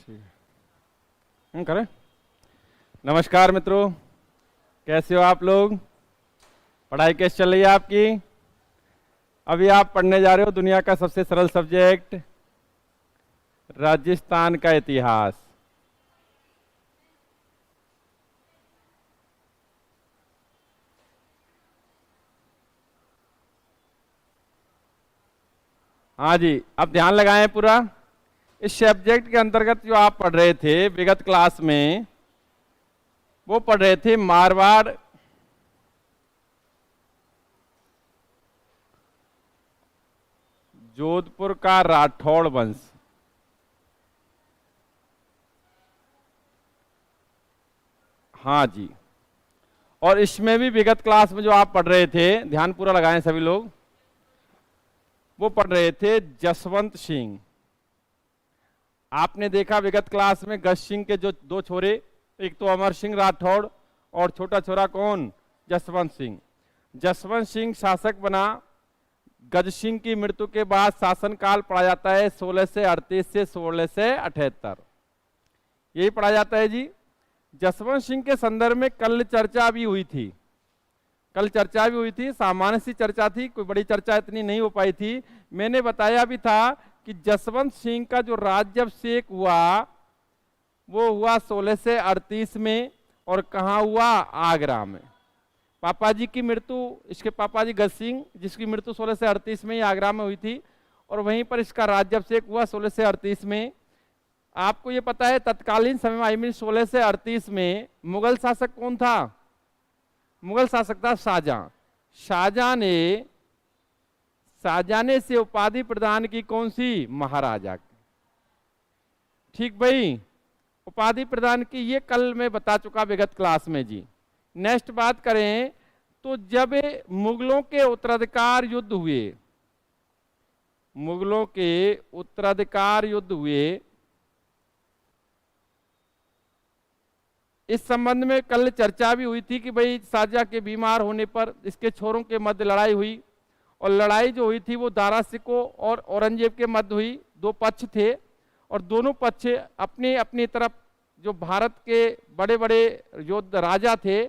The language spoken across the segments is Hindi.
ठीक है, करें। नमस्कार मित्रों, कैसे हो आप लोग? पढ़ाई कैसे चल रही है आपकी? अभी आप पढ़ने जा रहे हो दुनिया का सबसे सरल सब्जेक्ट राजस्थान का इतिहास। हाँ जी, अब ध्यान लगाएं पूरा। इस सब्जेक्ट के अंतर्गत जो आप पढ़ रहे थे विगत क्लास में, वो पढ़ रहे थे मारवाड़ जोधपुर का राठौड़ वंश। हाँ जी, और इसमें भी विगत क्लास में जो आप पढ़ रहे थे, ध्यान पूरा लगाएं सभी लोग, वो पढ़ रहे थे जसवंत सिंह। आपने देखा विगत क्लास में गज सिंह के जो दो छोरे, एक तो अमर सिंह राठौड़ और छोटा छोरा कौन? जसवंत सिंह। जसवंत सिंह शासक बना। गज सिंह की मृत्यु के बाद शासनकाल पढ़ा जाता है 1638 से 1678, यही पढ़ा जाता है जी। जसवंत सिंह के संदर्भ में कल चर्चा भी हुई थी, सामान्य सी चर्चा थी, कोई बड़ी चर्चा इतनी नहीं हो पाई थी। मैंने बताया भी था कि जसवंत सिंह का जो राज्याभिषेक हुआ वो हुआ 1638 में, और कहाँ हुआ? आगरा में। पापा जी की मृत्यु, इसके पापा जी गज सिंह, जिसकी मृत्यु 1638 में ही आगरा में हुई थी, और वहीं पर इसका राज्याभिषेक हुआ 1638 में। आपको ये पता है तत्कालीन समय में, आई मीन 1638 में मुगल शासक कौन था? मुगल शासक था शाहजहां। शाहजहां ने इसे उपाधि प्रदान की, कौन सी? महाराजा की। ठीक भाई, उपाधि प्रदान की, ये कल मैं बता चुका विगत क्लास में जी। नेक्स्ट बात करें तो जब मुगलों के उत्तराधिकार युद्ध हुए, इस संबंध में कल चर्चा भी हुई थी कि भाई शाहजहां के बीमार होने पर इसके छोरों के मध्य लड़ाई हुई, और लड़ाई जो हुई थी वो दारा सिकों और औरंगजेब के मध्य हुई। दो पक्ष थे, और दोनों पक्ष अपनी अपनी तरफ, जो भारत के बड़े बड़े योद्धा राजा थे,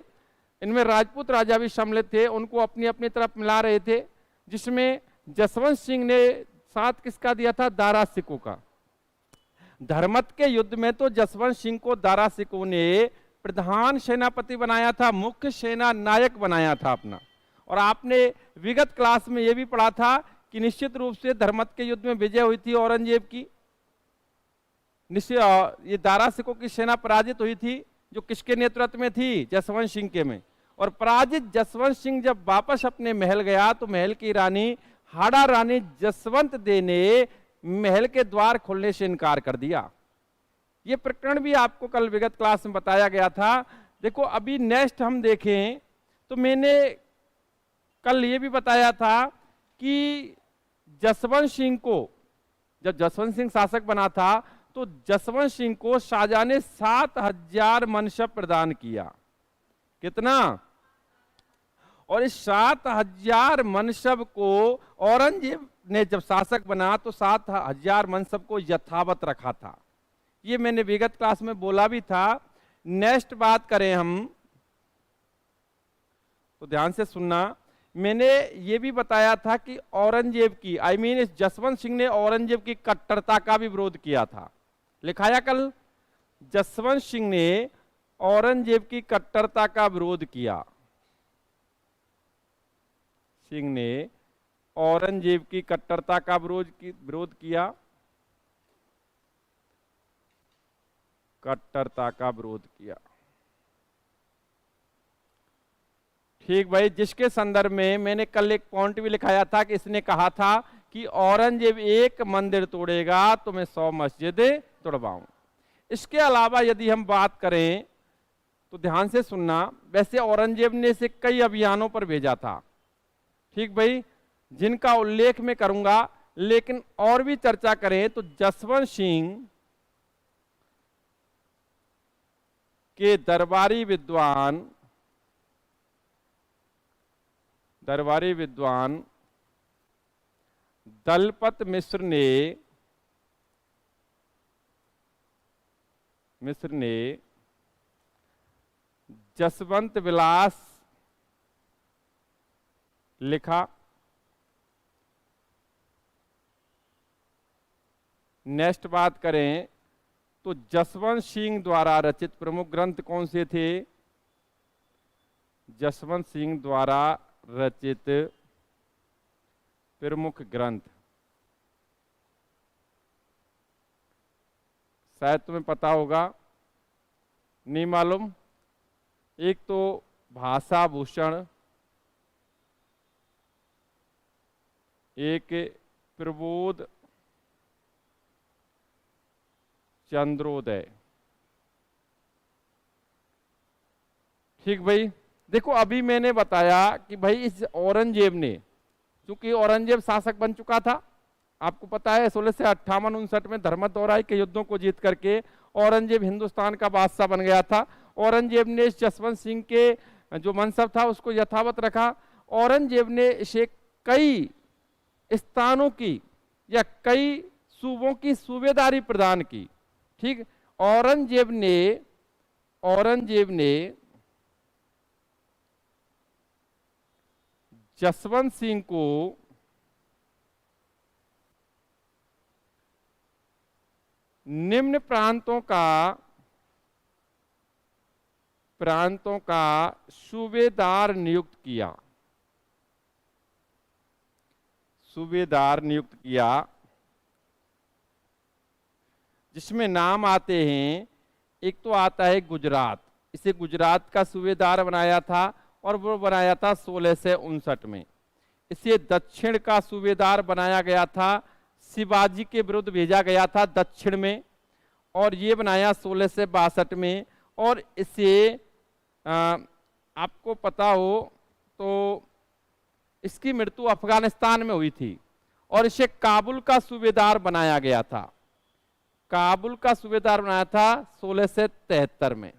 इनमें राजपूत राजा भी सम्मिलित थे, उनको अपनी अपनी तरफ मिला रहे थे, जिसमें जसवंत सिंह ने साथ किसका दिया था? दारा सिकों का। धर्मत के युद्ध में तो जसवंत सिंह को दारा सिकों ने प्रधान सेनापति बनाया था, मुख्य सेना नायक बनाया था अपना। और आपने विगत क्लास में यह भी पढ़ा था कि निश्चित रूप से धर्मत के युद्ध में विजय हुई थी औरंगजेब की। ये दारा सिकों की सेना पराजित हुई थी, जो किसके नेतृत्व में थी? जसवंत सिंह के में। और पराजित जसवंत सिंह जब वापस अपने महल गया तो महल की रानी हाड़ा रानी जसवंत दे ने महल के द्वार खोलने से इनकार कर दिया। ये प्रकरण भी आपको कल विगत क्लास में बताया गया था। देखो अभी नेक्स्ट हम देखें तो मैंने कल ये भी बताया था कि जसवंत सिंह को, जब जसवंत सिंह शासक बना था तो जसवंत सिंह को शाहजहां ने 7000 मनसब प्रदान किया। कितना? और इस 7000 मनसब को औरंगजेब ने जब शासक बना तो 7000 मनसब को यथावत रखा था। ये मैंने विगत क्लास में बोला भी था। नेक्स्ट बात करें हम तो ध्यान से सुनना। मैंने ये भी बताया था कि औरंगजेब की, आई मीन इस जसवंत सिंह ने औरंगजेब की कट्टरता का भी विरोध किया था। लिखाया कल, जसवंत सिंह ने औरंगजेब की कट्टरता का विरोध किया। सिंह ने औरंगजेब की कट्टरता का विरोध किया, कट्टरता का विरोध किया। ठीक भाई, जिसके संदर्भ में मैंने कल एक पॉइंट भी लिखाया था कि इसने कहा था कि औरंगजेब एक मंदिर तोड़ेगा तो मैं 100 मस्जिदें तोड़वाऊं। इसके अलावा यदि हम बात करें तो ध्यान से सुनना, वैसे औरंगजेब ने इसे कई अभियानों पर भेजा था, ठीक भाई, जिनका उल्लेख मैं करूंगा। लेकिन और भी चर्चा करें तो जसवंत सिंह के दरबारी विद्वान दलपत मिश्र ने मिस्र ने जसवंत विलास लिखा। नेक्स्ट बात करें तो जसवंत सिंह द्वारा रचित प्रमुख ग्रंथ कौन से थे? जसवंत सिंह द्वारा रचित प्रमुख ग्रंथ, शायद तुम्हें पता होगा, नहीं मालूम। एक तो भाषा भूषण, एक प्रबोध चंद्रोदय। ठीक भाई, देखो अभी मैंने बताया कि भाई इस औरंगजेब ने, चूंकि औरंगजेब शासक बन चुका था, आपको पता है 1658-59 में धर्मदौराई के युद्धों को जीत करके औरंगजेब हिंदुस्तान का बादशाह बन गया था। औरंगजेब ने जसवंत सिंह के जो मनसब था उसको यथावत रखा। औरंगजेब ने इसे कई स्थानों की या कई सूबों की सूबेदारी प्रदान की। ठीक, औरंगजेब ने जसवंत सिंह को निम्न प्रांतों का सूबेदार नियुक्त किया। जिसमें नाम आते हैं, एक तो आता है गुजरात, इसे गुजरात का सूबेदार बनाया था और वो बनाया था 1659 में। इसे दक्षिण का सूबेदार बनाया गया था, शिवाजी के विरुद्ध भेजा गया था दक्षिण में, और ये बनाया 1662 में। और इसे आपको पता हो तो इसकी मृत्यु अफगानिस्तान में हुई थी, और इसे काबुल का सूबेदार बनाया गया था। काबुल का सूबेदार बनाया था 1673 में।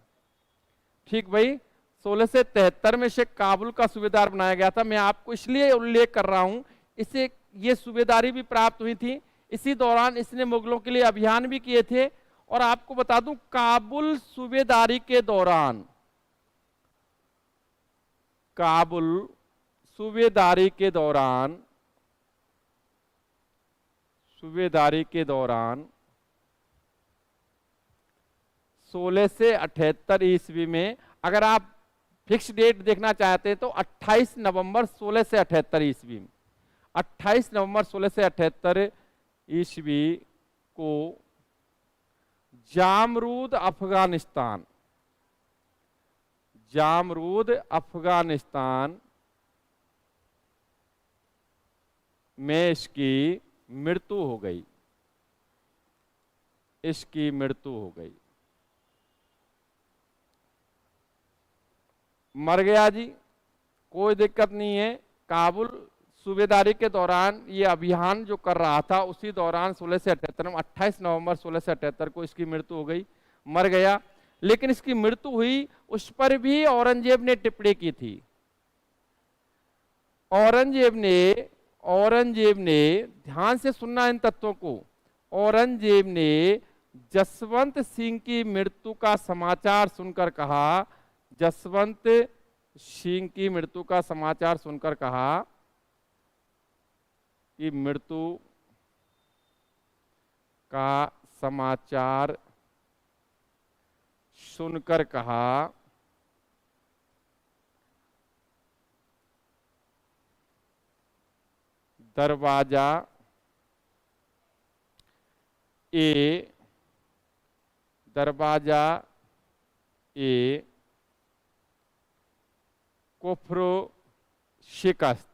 ठीक भाई, 1673 में इसे काबुल का सूबेदार बनाया गया था। मैं आपको इसलिए उल्लेख कर रहा हूं, इसे ये सूबेदारी भी प्राप्त हुई थी। इसी दौरान इसने मुगलों के लिए अभियान भी किए थे। और आपको बता दूं, काबुल सूबेदारी के दौरान सूबेदारी के दौरान 1678 ईस्वी में, अगर आप फिक्स डेट देखना चाहते हैं तो 28 नवंबर 1678 ईस्वी में, 28 नवंबर 1678 ईस्वी को जामरूद अफगानिस्तान में इसकी मृत्यु हो गई। मर गया जी, कोई दिक्कत नहीं है। काबुल सूबेदारी के दौरान ये अभियान जो कर रहा था, उसी दौरान 1678 में 28 नवंबर 1678 को इसकी मृत्यु हो गई, मर गया। लेकिन इसकी मृत्यु हुई, उस पर भी औरंगजेब ने टिप्पणी की थी। औरंगजेब ने ध्यान से सुनना इन तत्वों को, औरंगजेब ने जसवंत सिंह की मृत्यु का समाचार सुनकर कहा, कि मृत्यु का समाचार सुनकर कहा, दरवाजा ए कुफ्र शिकस्त।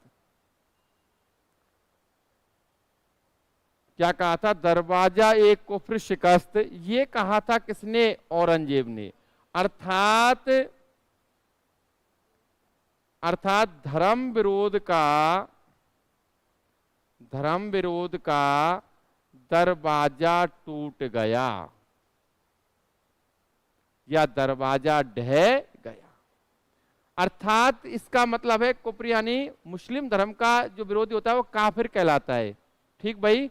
क्या कहा था? दरवाजा ए कुफ्र शिकस्त। ये कहा था किसने? औरंगजेब ने। अर्थात धर्म विरोध का दरवाजा टूट गया या दरवाजा ढह गया। अर्थात इसका मतलब है कुफ्र यानी मुस्लिम धर्म का जो विरोधी होता है वो काफिर कहलाता है। ठीक भाई,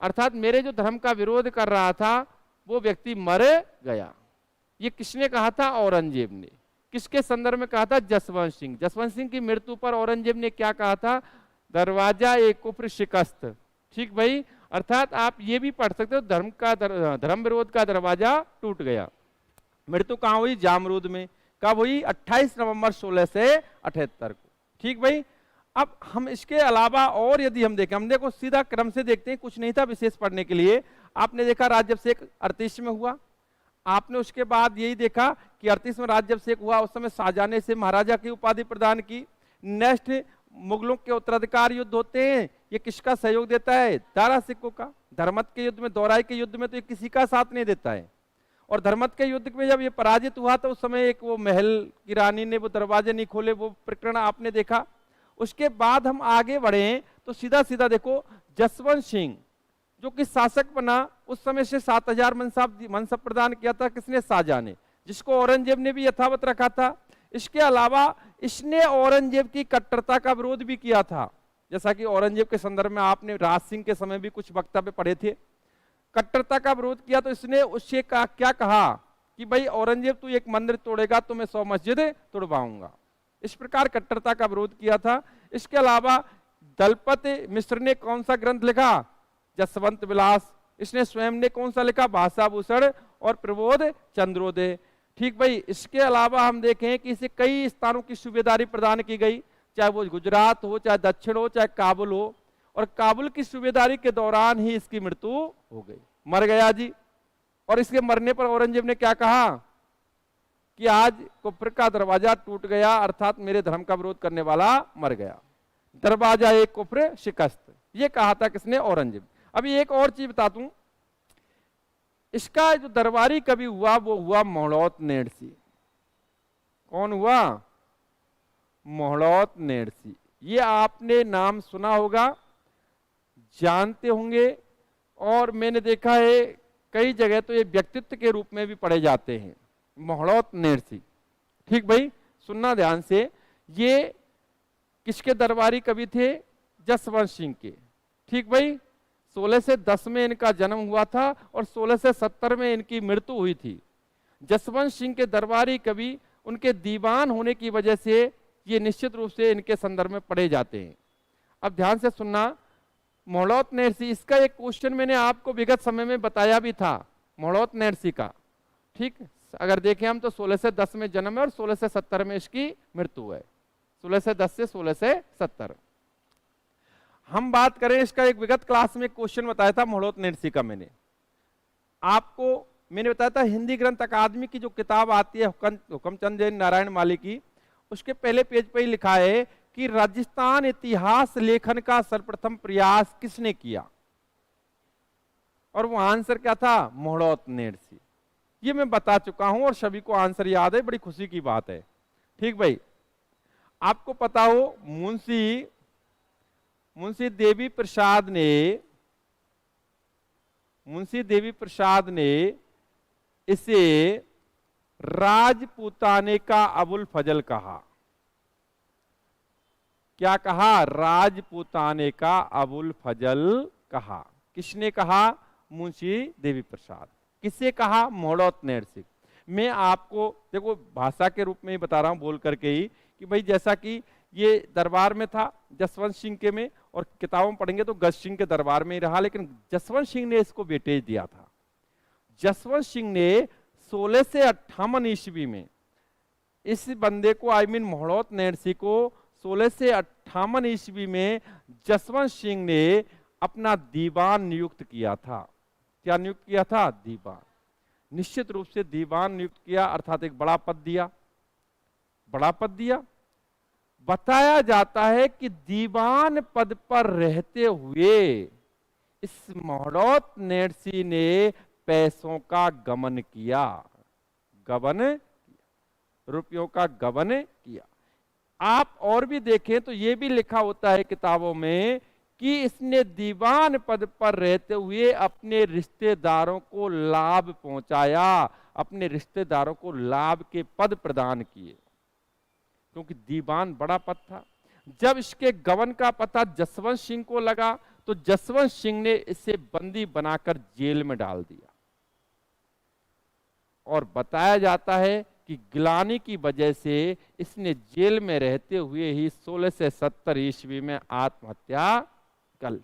अर्थात मेरे जो धर्म का विरोध कर रहा था वो व्यक्ति मर गया। ये किसने कहा था? औरंगजेब ने। किसके संदर्भ में कहा था? जसवंत सिंह। जसवंत सिंह की मृत्यु पर औरंगजेब ने क्या कहा था? दरवाजा ए कुफ्र शिकस्त। ठीक भाई, अर्थात आप ये भी पढ़ सकते हो, धर्म विरोध का दरवाजा टूट गया। मृत्यु कहाँ हुई? जामरूद में। कब हुई? 28 नवंबर 1678 को। ठीक भाई, अब हम इसके अलावा और यदि हम देखें, हम देखो सीधा क्रम से देखते हैं, कुछ नहीं था विशेष पढ़ने के लिए। आपने देखा राज्याभिषेक 38 में हुआ। आपने उसके बाद यही देखा कि 38 में राज्याभिषेक हुआ, उस समय शाहजहां से महाराजा की उपाधि प्रदान की। नेक्स्ट, मुगलों के उत्तराधिकार युद्ध होते हैं, ये किसका सहयोग देता है? दारा सिक्कों का। धर्मत के युद्ध में, दोराई के युद्ध में तो ये किसी का साथ नहीं देता है। और धर्मत के युद्ध में जब ये पराजित हुआ तो उस समय एक वो महल की रानी ने वो दरवाजे नहीं खोले, वो प्रकरण आपने देखा। उसके बाद हम आगे बढ़े तो सीधा सीधा देखो, जसवंत सिंह जो कि शासक बना, उस समय से 7000 मनसब प्रदान किया था। किसने? शाहजहां ने, जिसको औरंगजेब ने भी यथावत रखा था। इसके अलावा इसने औरंगजेब की कट्टरता का विरोध भी किया था। जैसा कि औरंगजेब के संदर्भ में आपने राज सिंह के समय भी कुछ वक्तव्य पढ़े थे। कट्टरता का विरोध किया तो इसने उससे क्या कहा कि भाई औरंगजेब तू एक मंदिर तोड़ेगा तो मैं 100 मस्जिद तोड़वाऊंगा। इस प्रकार कट्टरता का विरोध किया था। इसके अलावा दलपति मिश्र ने कौन सा ग्रंथ लिखा? जसवंत विलास। इसने स्वयं ने कौन सा लिखा? भाषाभूषण और प्रबोध चंद्रोदय। ठीक भाई, इसके अलावा हम देखें कि इसे कई स्थानों की सूबेदारी प्रदान की गई, चाहे वो गुजरात हो, चाहे दक्षिण हो, चाहे काबुल हो। और काबुल की सूबेदारी के दौरान ही इसकी मृत्यु हो गई, मर गया जी। और इसके मरने पर औरंगजेब ने क्या कहा कि आज कुफ्र का दरवाजा टूट गया, अर्थात मेरे धर्म का विरोध करने वाला मर गया। दरवाजा एक कुफ्र शिकस्त, ये कहा था किसने? औरंगजेब। अभी एक और चीज बता दूं, इसका जो दरबारी कवि हुआ वो हुआ मोहलौत नेडसी। कौन हुआ? मोहलौत नेडसी। ये आपने नाम सुना होगा, जानते होंगे, और मैंने देखा है कई जगह तो ये व्यक्तित्व के रूप में भी पढ़े जाते हैं, मोहलौत नेडसी। ठीक भाई, सुनना ध्यान से। ये किसके दरबारी कवि थे? जसवंत सिंह के। ठीक भाई, 16 से 10 में इनका जन्म हुआ था और 16 से 70 में इनकी मृत्यु हुई थी। जसवंत सिंह के दरबारी कवि, उनके दीवान होने की वजह से ये निश्चित रूप से इनके संदर्भ में पढ़े जाते हैं। अब ध्यान से सुनना, मोहलौत नेडसी, इसका एक क्वेश्चन मैंने आपको विगत समय में बताया भी था, मोहलौत नेडसी का। ठीक, अगर देखें हम तो 16 से 10 में जन्म है और 16 से 70 में इसकी मृत्यु है। 16 से 10 से 16 से 70। हम बात करें, इसका एक विगत क्लास में क्वेश्चन बताया था मोहलौत नेडसी का। मैंने बताया था हिंदी ग्रंथ अकादमी की जो किताब आती है हुकमचंद जैन नारायण माली की, उसके पहले पेज पर ही लिखा है कि राजस्थान इतिहास लेखन का सर्वप्रथम प्रयास किसने किया? और वो आंसर क्या था? मोहलौत नेडसी। ये मैं बता चुका हूं और सभी को आंसर याद है, बड़ी खुशी की बात है। ठीक भाई, आपको पता हो मुंशी देवी प्रसाद ने इसे राजपूताने का अबुल फजल कहा। क्या कहा? राजपूताने का अबुल फजल कहा। किसने कहा? मुंशी देवी प्रसाद। किससे कहा? मोहलौत नेडसी। मैं आपको देखो भाषा के रूप में ही बता रहा हूं, बोल करके ही, कि भाई जैसा कि ये दरबार में था जसवंत सिंह के में, और किताबों में पढ़ेंगे तो गज सिंह के दरबार में ही रहा, लेकिन जसवंत सिंह ने इसको वेटेज दिया था। जसवंत सिंह ने 16 से 58 ईस्वी में इस बंदे को, मोहलौत नेडसी को 16 से 58 ईस्वी में जसवंत सिंह ने अपना दीवान नियुक्त किया था। क्या नियुक्त किया था? दीवान। निश्चित रूप से दीवान नियुक्त किया, अर्थात एक बड़ा पद दिया। बड़ा पद दिया। बताया जाता है कि दीवान पद पर रहते हुए इस मोहलौत नेडसी ने पैसों का गमन किया। रुपयों का गबन किया। आप और भी देखें तो ये भी लिखा होता है किताबों में कि इसने दीवान पद पर रहते हुए अपने रिश्तेदारों को लाभ पहुंचाया, अपने रिश्तेदारों को लाभ के पद प्रदान किए, क्योंकि दीवान बड़ा पद था। जब इसके गबन का पता जसवंत सिंह को लगा तो जसवंत सिंह ने इसे बंदी बनाकर जेल में डाल दिया। और बताया जाता है कि ग्लानि की वजह से इसने जेल में रहते हुए ही 1670 ईस्वी में आत्महत्या कर ली।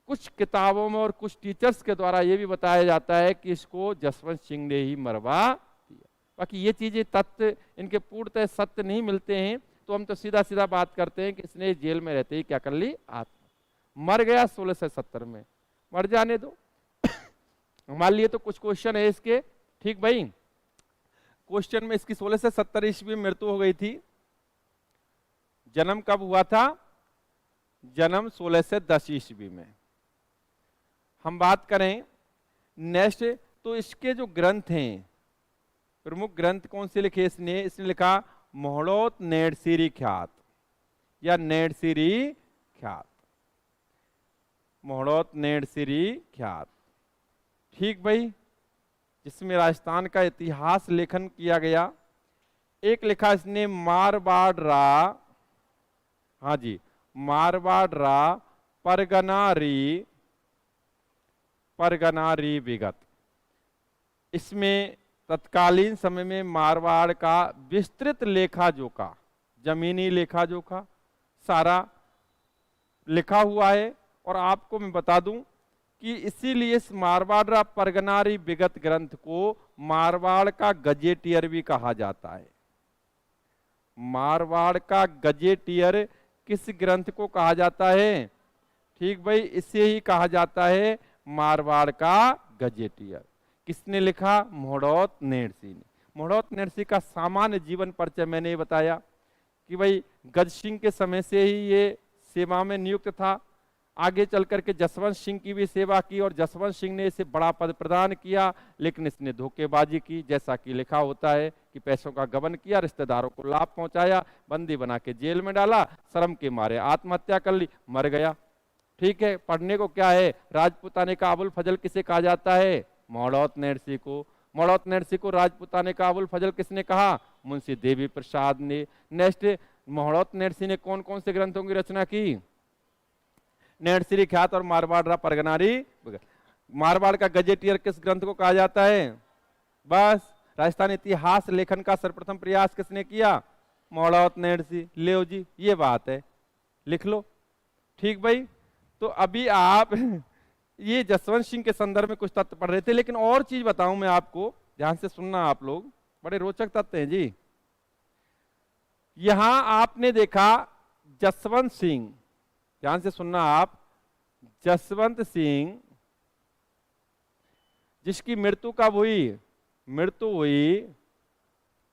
कुछ किताबों में और कुछ टीचर्स के द्वारा यह भी बताया जाता है कि इसको जसवंत सिंह ने ही मरवा दिया। बाकी ये चीजें तथ्य इनके पूर्णतः सत्य नहीं मिलते हैं, तो हम तो सीधा सीधा बात करते हैं कि इसने जेल में रहते ही क्या कर ली, आत्महत्या। मर गया 1670 में, मर जाने दो। हमारे लिए तो कुछ क्वेश्चन है इसके, ठीक भाई। क्वेश्चन में इसकी 1670 ईस्वी में मृत्यु हो गई थी। जन्म कब हुआ था? जन्म 1610 ईस्वी में। हम बात करें नेक्स्ट, तो इसके जो ग्रंथ हैं, प्रमुख ग्रंथ कौन से लिखे इसने? इसने लिखा मोहड़ोत नेड़सिरी ख्यात या नेड़सिरी ख्यात, मोहड़ोत नेड़सिरी ख्यात, ठीक भाई, जिसमें राजस्थान का इतिहास लेखन किया गया। एक लिखा इसने मारवाड़ रा, हाँ जी, मारवाड़ रा परगनारी विगत। इसमें तत्कालीन समय में मारवाड़ का विस्तृत लेखा जोखा, जमीनी लेखा जोखा सारा लिखा हुआ है। और आपको मैं बता दूं कि इसीलिए इस मारवाड़ परगनारी विगत ग्रंथ को मारवाड़ का गजेटियर भी कहा जाता है। मारवाड़ का गजेटियर किस ग्रंथ को कहा जाता है? ठीक भाई, इसे ही कहा जाता है मारवाड़ का गजेटियर। किसने लिखा? मोहड़ोत नेड़सी ने। मोहड़ोत नेड़सी का सामान्य जीवन परिचय मैंने ये बताया कि भाई गज सिंह के समय से ही ये सेवा में नियुक्त था। आगे चल करके जसवंत सिंह की भी सेवा की और जसवंत सिंह ने इसे बड़ा पद प्रदान किया, लेकिन इसने धोखेबाजी की, जैसा कि लिखा होता है कि पैसों का गबन किया, रिश्तेदारों को लाभ पहुंचाया, बंदी बना के जेल में डाला, शर्म के मारे आत्महत्या कर ली, मर गया। ठीक है, पढ़ने को क्या है? राजपुताने का अबुल फजल किसे कहा जाता है? मोहड़ोत नेड़सी को। मोहड़ोत नेड़सी को राजपुताने का अबुल फजल किसने कहा? मुंशी देवी प्रसाद ने। नेक्स्ट, मोहड़ोत नेड़सी ने कौन कौन से ग्रंथों की रचना की? नेड़सिरी ख्यात और मारवाड़ परगनारी। मारवाड़ का गजेटियर किस ग्रंथ को कहा जाता है? बस, राजस्थान इतिहास लेखन का सर्वप्रथम प्रयास किसने किया? मोहड़ोत नेड़सी। ले जी, ये बात है, लिख लो। ठीक भाई, तो अभी आप ये जसवंत सिंह के संदर्भ में कुछ तथ्य पढ़ रहे थे, लेकिन और चीज बताऊं मैं आपको, ध्यान से सुनना आप लोग, बड़े रोचक तथ्य हैं जी। यहां आपने देखा जसवंत सिंह, ध्यान से सुनना आप, जसवंत सिंह जिसकी मृत्यु कब हुई? मृत्यु हुई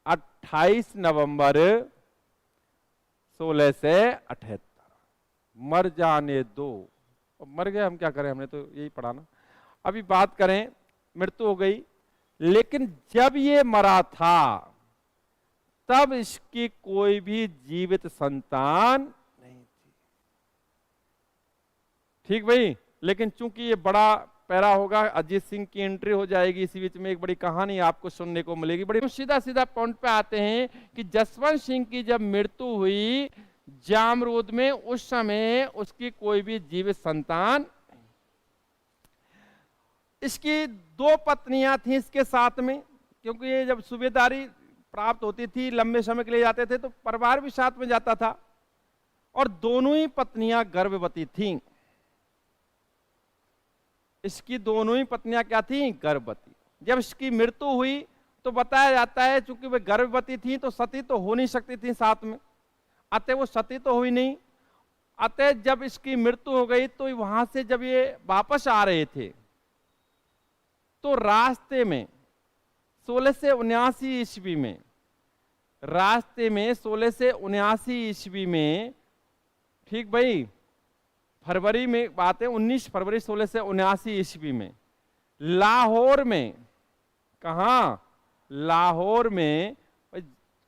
28 नवंबर 1678। मर जाने दो, मर गए, हम क्या करें, हमने तो यही पढ़ा ना। अभी बात करें, मृत्यु हो गई, लेकिन जब ये मरा था तब इसकी कोई भी जीवित संतान नहीं थी। ठीक भाई, लेकिन चूंकि ये बड़ा पैरा होगा, अजीत सिंह की एंट्री हो जाएगी इसी बीच में, एक बड़ी कहानी आपको सुनने को मिलेगी। बड़ी सीधा सीधा पॉइंट पे आते हैं कि जसवंत सिंह की जब मृत्यु हुई जामरूद में, उस समय उसकी कोई भी जीवित संतान, इसकी 2 पत्नियां थी इसके साथ में, क्योंकि ये जब सूबेदारी प्राप्त होती थी, लंबे समय के लिए जाते थे, तो परिवार भी साथ में जाता था, और दोनों ही पत्नियां गर्भवती थीं। इसकी दोनों ही पत्नियां क्या थीं? गर्भवती। जब इसकी मृत्यु हुई तो बताया जाता है चूंकि वे गर्भवती थीं तो सती तो हो नहीं सकती थी साथ में, अतः वो सती तो हुई नहीं। अतः जब इसकी मृत्यु हो गई तो वहां से जब ये वापस आ रहे थे तो रास्ते में 1679 ईस्वी में, रास्ते में 1679 ईस्वी में, ठीक भाई, फरवरी में बात है, 19 फरवरी 1679 ईस्वी में लाहौर में, कहा? लाहौर में,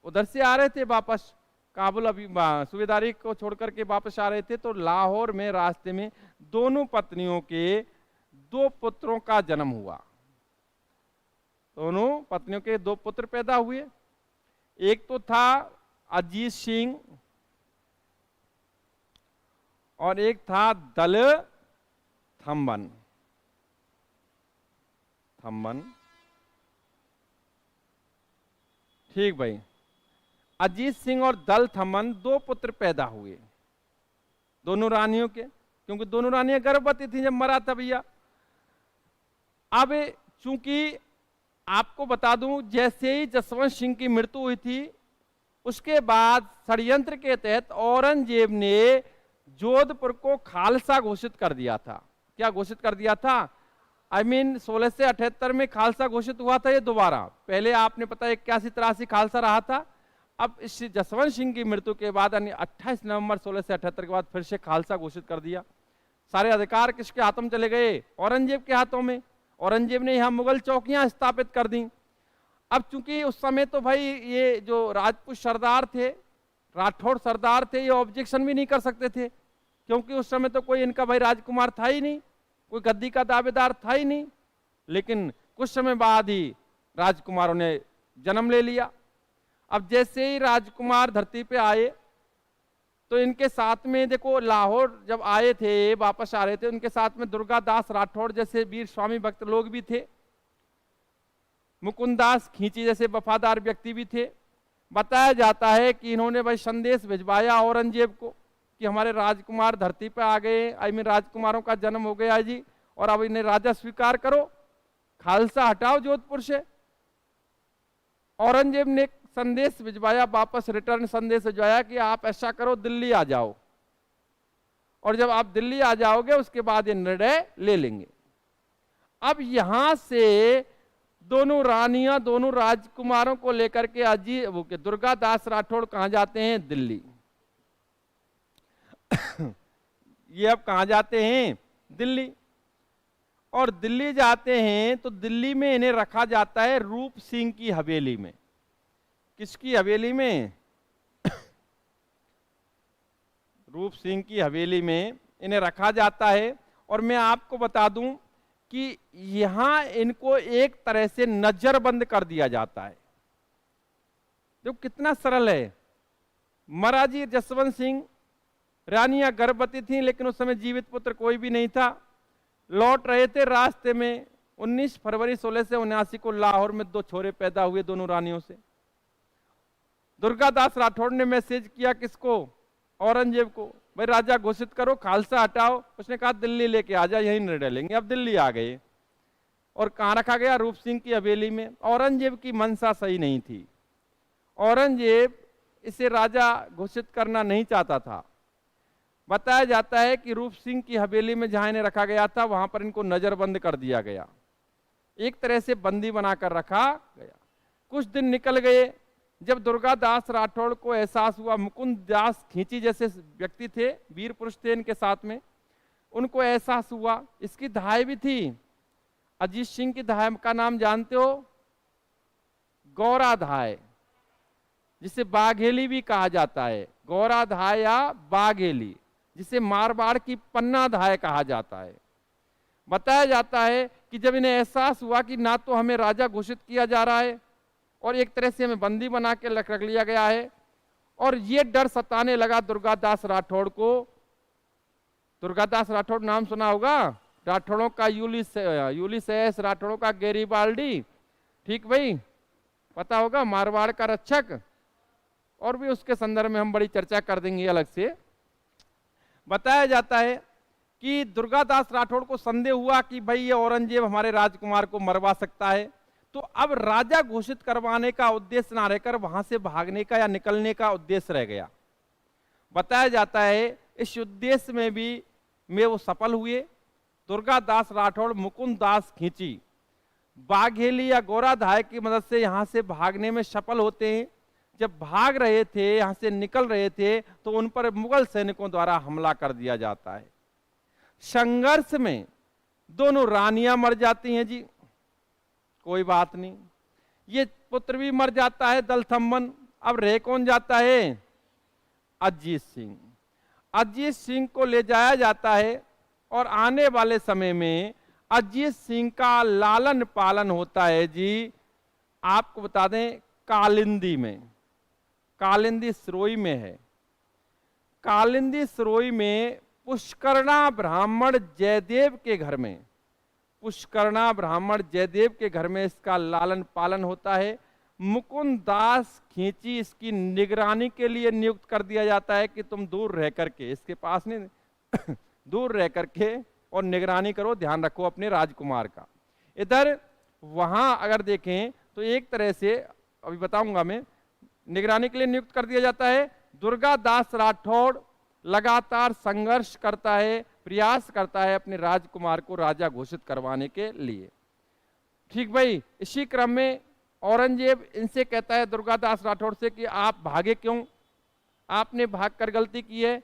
उधर से आ रहे थे वापस, काबुल अभी सूबेदारी को छोड़कर के वापस आ रहे थे, तो लाहौर में रास्ते में दोनों पत्नियों के 2 पुत्रों का जन्म हुआ। दोनों पत्नियों के 2 पुत्र पैदा हुए। एक तो था अजीत सिंह और एक था दल थम्बन। ठीक भाई। अजीत सिंह और दल थमन 2 पुत्र पैदा हुए दोनों रानियों के, क्योंकि दोनों रानियां गर्भवती थी जब मरा था भैया। अब चूंकि आपको बता दूं, जैसे ही जसवंत सिंह की मृत्यु हुई थी, उसके बाद षड्यंत्र के तहत औरंगजेब ने जोधपुर को खालसा घोषित कर दिया था। क्या घोषित कर दिया था? I mean 1678 में खालसा घोषित हुआ था ये दोबारा। पहले आपने पता 81-83 खालसा रहा था। अब इस जसवंत सिंह की मृत्यु के बाद यानी 28 नवंबर 1678 के बाद फिर से खालसा घोषित कर दिया। सारे अधिकार किसके हाथों में चले गए? औरंगजेब के हाथों में। औरंगजेब ने यहाँ मुगल चौकियां स्थापित कर दी। अब चूंकि उस समय तो भाई ये जो राजपूत सरदार थे, राठौड़ सरदार थे, ये ऑब्जेक्शन भी नहीं कर सकते थे, क्योंकि उस समय तो कोई इनका भाई राजकुमार था ही नहीं, कोई गद्दी का दावेदार था ही नहीं। लेकिन कुछ समय बाद ही राजकुमारों ने जन्म ले लिया। अब जैसे ही राजकुमार धरती पे आए तो इनके साथ में देखो, लाहौर जब आए थे, वापस आ रहे थे, उनके साथ में दुर्गादास राठौड़ जैसे वीर स्वामी भक्त लोग भी थे, मुकुंदास खींची जैसे वफादार व्यक्ति भी थे। बताया जाता है कि इन्होंने भाई संदेश भिजवाया औरंगजेब को कि हमारे राजकुमार धरती पे आ गए, आई मीन राजकुमारों का जन्म हो गया जी, और अब इन्हें राजा स्वीकार करो, खालसा हटाओ जोधपुर से। औरंगजेब ने संदेश भिजवाया, वापस रिटर्न संदेश भिजवाया कि आप ऐसा करो, दिल्ली आ जाओ, और जब आप दिल्ली आ जाओगे उसके बाद ये निर्णय ले लेंगे। अब यहां से दोनों रानियां, दोनों राजकुमारों को लेकर के दुर्गादास राठौड़ कहां जाते हैं? दिल्ली। ये अब कहां जाते हैं? दिल्ली। और दिल्ली जाते हैं तो दिल्ली में इन्हें रखा जाता है रूप सिंह की हवेली में। किसकी हवेली में? रूप सिंह की हवेली में इन्हें रखा जाता है। और मैं आपको बता दूं कि यहां इनको एक तरह से नजरबंद कर दिया जाता है। देखो कितना सरल है। महाराजी जसवंत सिंह, रानियां गर्भवती थीं, लेकिन उस समय जीवित पुत्र कोई भी नहीं था। लौट रहे थे, रास्ते में 19 फरवरी 1679 को लाहौर में 2 छोरे पैदा हुए दोनों रानियों से। दुर्गादास राठौड़ ने मैसेज किया किसको? औरंगजेब को, भाई राजा घोषित करो, खालसा हटाओ। उसने कहा दिल्ली लेके आ जा, यही निर्णय लेंगे। अब दिल्ली आ गए और कहां रखा गया? रूप सिंह की हवेली में। औरंगजेब की मंशा सही नहीं थी। औरंगजेब इसे राजा घोषित करना नहीं चाहता था। बताया जाता है कि रूप सिंह की हवेली में जहां इन्हें रखा गया था, वहां पर इनको नजरबंद कर दिया गया, एक तरह से बंदी बनाकर रखा गया। कुछ दिन निकल गए। जब दुर्गादास राठौड़ को एहसास हुआ, मुकुंद दास खींची जैसे व्यक्ति थे, वीर पुरुष थे इनके साथ में, उनको एहसास हुआ। इसकी दहाई भी थी। अजीत सिंह की दहाई का नाम जानते हो? गौराधाय, जिसे बाघेली भी कहा जाता है। गौराधाय या बाघेली, जिसे मारवाड़ की पन्ना धाय कहा जाता है। बताया जाता है कि जब इन्हें एहसास हुआ कि ना तो हमें राजा घोषित किया जा रहा है और एक तरह से हमें बंदी बना के रख लिया गया है, और ये डर सताने लगा दुर्गादास राठौड़ को। दुर्गादास राठौड़ नाम सुना होगा, राठौड़ों का यूलिसेस, राठौड़ों का गैरीबाल्डी, ठीक भाई, पता होगा, मारवाड़ का रक्षक। और भी उसके संदर्भ में हम बड़ी चर्चा कर देंगे अलग से। बताया जाता है कि दुर्गादास राठौड़ को संदेह हुआ कि भाई ये औरंगजेब हमारे राजकुमार को मरवा सकता है, तो अब राजा घोषित करवाने का उद्देश्य ना रहकर वहां से भागने का या निकलने का उद्देश्य रह गया। बताया जाता है इस उद्देश्य में वो सफल हुए। दुर्गादास राठौड़ मुकुंद दास खींची बाघेली या गोराधाय की मदद से यहां से भागने में सफल होते हैं। जब भाग रहे थे, यहां से निकल रहे थे, तो उन पर मुगल सैनिकों द्वारा हमला कर दिया जाता है। संघर्ष में दोनों रानियां मर जाती हैं जी, कोई बात नहीं। ये पुत्र भी मर जाता है दलथम्बन। अब रह कौन जाता है? अजीत सिंह। अजीत सिंह को ले जाया जाता है और आने वाले समय में अजीत सिंह का लालन पालन होता है जी। आपको बता दें, कालिंदी में, कालिंदी सरोई में है। कालिंदी सरोई में पुष्करणा ब्राह्मण जयदेव के घर में, पुष्करणा ब्राह्मण जयदेव के घर में इसका लालन पालन होता है। मुकुंद दास खींची इसकी निगरानी के लिए नियुक्त कर दिया जाता है कि तुम दूर रह करके, इसके पास नहीं दूर रह करके और निगरानी करो, ध्यान रखो अपने राजकुमार का। इधर वहां अगर देखें तो एक तरह से अभी बताऊंगा मैं, निगरानी के लिए नियुक्त कर दिया जाता है। दुर्गा दास राठौड़ लगातार संघर्ष करता है, प्रयास करता है अपने राजकुमार को राजा घोषित करवाने के लिए। ठीक भाई, इसी क्रम में औरंगजेब इनसे कहता है दुर्गादास राठौड़ से कि आप भागे क्यों, आपने भागकर गलती की है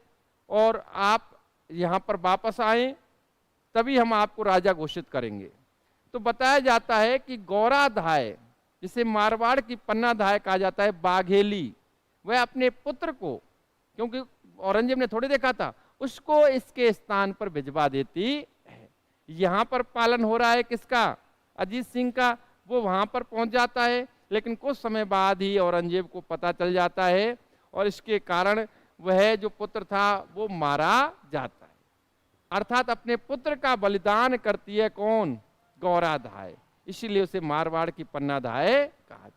और आप यहां पर वापस आए, तभी हम आपको राजा घोषित करेंगे। तो बताया जाता है कि गौराधाय, जिसे मारवाड़ की पन्नाधाय कहा जाता है, बाघेली, वह अपने पुत्र को, क्योंकि औरंगजेब ने थोड़ी देखा था, उसको इसके स्थान पर भिजवा देती है। यहां पर पालन हो रहा है किसका, अजीत सिंह का, वो वहां पर पहुंच जाता है, लेकिन कुछ समय बाद ही औरंगजेब को पता चल जाता है और इसके कारण वह जो पुत्र था वो मारा जाता है। अर्थात अपने पुत्र का बलिदान करती है कौन, गौराधाय, इसीलिए उसे मारवाड़ की पन्नाधाय कहा।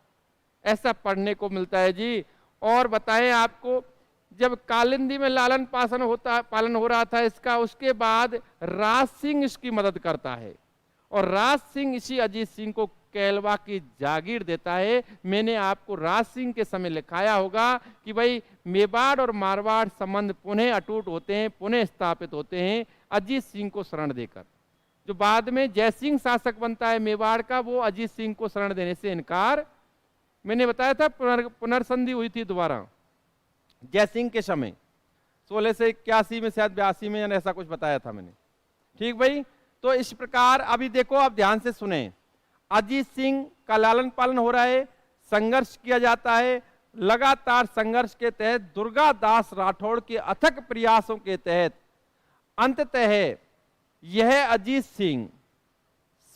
ऐसा पढ़ने को मिलता है जी। और बताएं आपको, जब कालिंदी में लालन पालन हो रहा था इसका, उसके बाद राज सिंह इसकी मदद करता है और राज सिंह इसी अजीत सिंह को कैलवा की जागीर देता है। मैंने आपको राज सिंह के समय लिखाया होगा कि भाई मेवाड़ और मारवाड़ संबंध पुनः अटूट होते हैं, पुनः स्थापित होते हैं अजीत सिंह को शरण देकर। जो बाद में जयसिंह शासक बनता है मेवाड़ का, वो अजीत सिंह को शरण देने से इनकार, मैंने बताया था पुनर्संधि हुई थी दोबारा जयसिंह के समय 1681 में, शायद 82 में, ऐसा कुछ बताया था मैंने। ठीक भाई, तो इस प्रकार अभी देखो, आप ध्यान से सुने, अजीत सिंह का लालन पालन हो रहा है, संघर्ष किया जाता है। लगातार संघर्ष के तहत दुर्गादास राठौड़ के अथक प्रयासों के तहत अंततः यह अजीत सिंह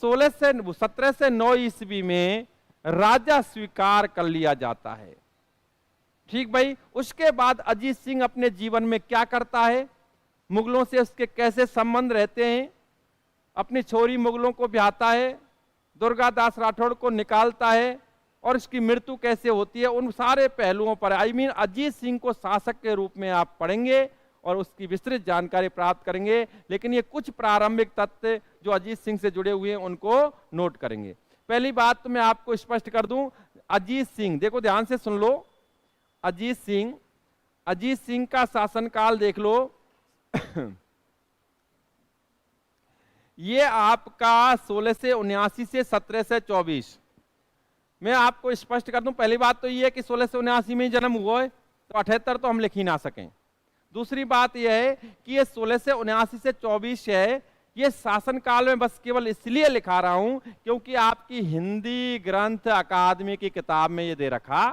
1709 ईस्वी में राजा स्वीकार कर लिया जाता है। ठीक भाई, उसके बाद अजीत सिंह अपने जीवन में क्या करता है, मुगलों से उसके कैसे संबंध रहते हैं, अपनी छोरी मुगलों को ब्याहता है, दुर्गादास राठौड़ को निकालता है और इसकी मृत्यु कैसे होती है, उन सारे पहलुओं पर अजीत सिंह को शासक के रूप में आप पढ़ेंगे और उसकी विस्तृत जानकारी प्राप्त करेंगे। लेकिन ये कुछ प्रारंभिक तथ्य जो अजीत सिंह से जुड़े हुए हैं उनको नोट करेंगे। पहली बात तो मैं आपको स्पष्ट कर दूं, अजीत सिंह, देखो ध्यान से सुन लो, अजीत सिंह का शासनकाल देख लो ये आपका 1679 से 1724। मैं आपको स्पष्ट कर दूं, पहली बात तो ये है कि 1679 में जन्म हुआ है, तो 78 तो हम लिख ही ना सकें। दूसरी बात यह है कि ये 1679 से 24 है, ये शासनकाल में बस केवल इसलिए लिखा रहा हूं क्योंकि आपकी हिंदी ग्रंथ अकादमी की किताब में ये दे रखा